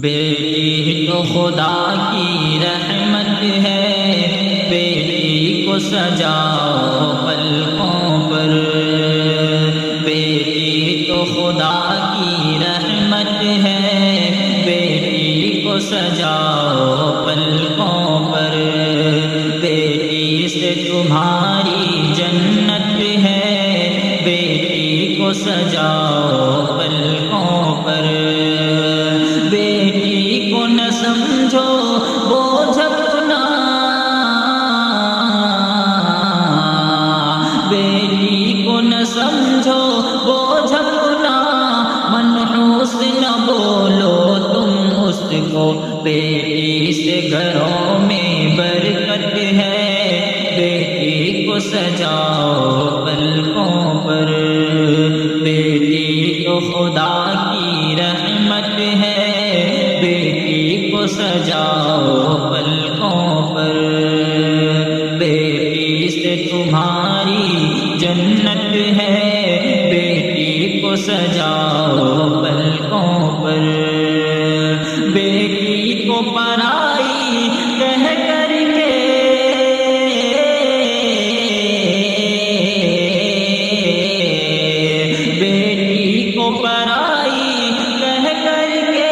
بیٹی تو خدا کی رحمت ہے، بیٹی کو سجاؤ پلکوں پر۔ بیٹی تو خدا کی رحمت ہے، بیٹی کو سجاؤ پلکوں پر۔ بیٹی سے تمہاری جنت ہے، بیٹی کو سجاؤ پلکوں پر۔ بیٹی کو نہ سمجھو بوجھ اپنا، بیٹی کو نہ سمجھو بوجھ اپنا، منحوس نہ بولو تم اس کو۔ بیٹی سے گھروں میں برکت ہے، بیٹی کو سجاؤ پلکوں پر۔ بیٹی تو خدا کی رحمت ہے، بیٹی کو سجاؤ پلکوں پر۔ بیٹی سے تمہاری جنت ہے، بیٹی کو سجاؤ پلکوں پر۔ بیٹی کو پرائی کہہ کر کے بیٹی کو پرائی کہہ کر کے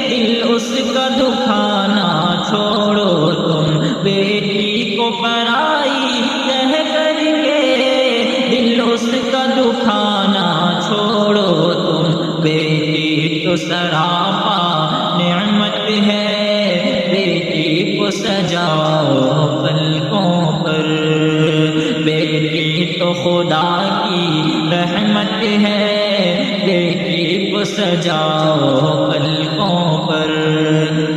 دل اس کا دکھانا چھوڑو تم۔ بیٹی کو پرائی کہہ کر کے دل اس کا دکھانا چھوڑو تم۔ بیٹی تو سراپا نعمت ہے، بیٹی کو سجاؤ پلکوں پر۔ بیٹی تو خدا کی رحمت ہے، بیٹی کو سجاؤ پلکوں پر۔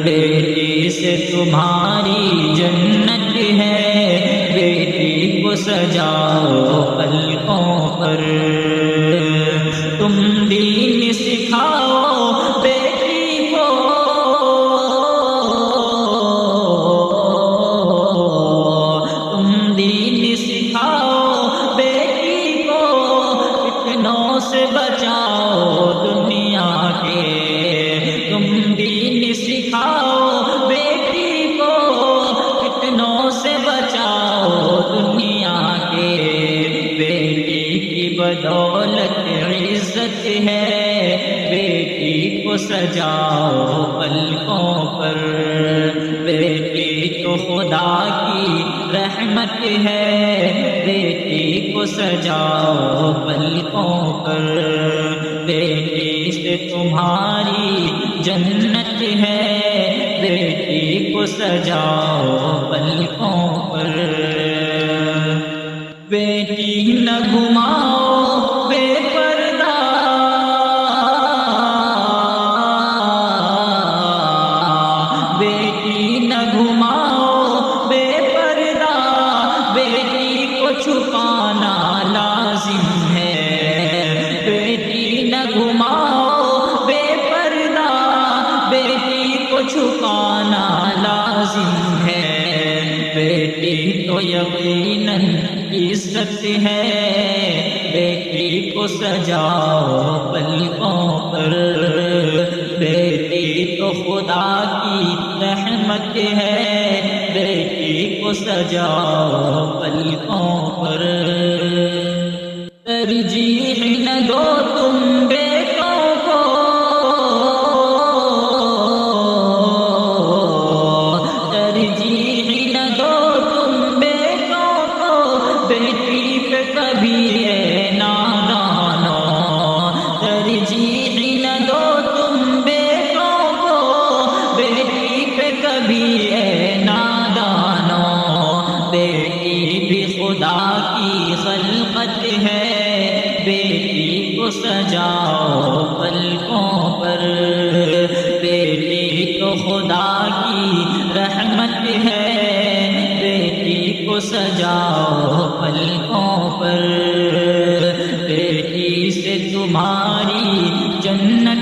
بیٹی سے تمہاری جنت ہے، بیٹی کو سجاؤ پلکوں پر۔ تم دین سکھاؤ بیٹی کو، تم دین سکھاؤ بیٹی کو، فتنوں سے بچاؤ دنیا کے۔ تم دین سکھاؤ بیٹی کو، فتنوں سے بچاؤ دنیا کے۔ بیٹی کی بدولت عزت ہے، بیٹی کو سجاؤ پلکوں پر۔ بیٹی تو خدا کی رحمت ہے، بیٹی کو سجاؤ پلکوں پر۔ بیٹی سے تمہاری جنت ہے، بیٹی کو سجاؤ پلکوں پر۔ بیٹی نہ گھماؤ بے پردہ، بیٹی نہ گھماؤ بے پردہ، بیٹی کو چھپانا لازم ہے۔ بیٹی نہ گھماؤ بے پردہ، بیٹی کو چھپانا لازم ہے۔ بیٹی تو یقیناً عزت ہے، بیٹی کو سجاؤ پلکوں پر۔ بیٹی تو خدا کی رحمت ہے، بیٹی کو سجاؤ پلکوں پر۔ ترجیح نہ دو تم بیٹوں کو، ترجیح نہ دو تم بیٹوں کو، بیٹی پہ کبھی اے نادانو۔ ترجیح نہ دو تم بیٹوں کو، بیٹی پہ کبھی اے نادانو۔ بیٹی بھی خدا کی خلقت ہے، بیٹی کو سجاؤ پلکوں پر۔ بیٹی تو خدا کی رحمت ہے، بیٹی کو سجاؤ پلکوں پر۔ بیٹی سے تمہاری جنت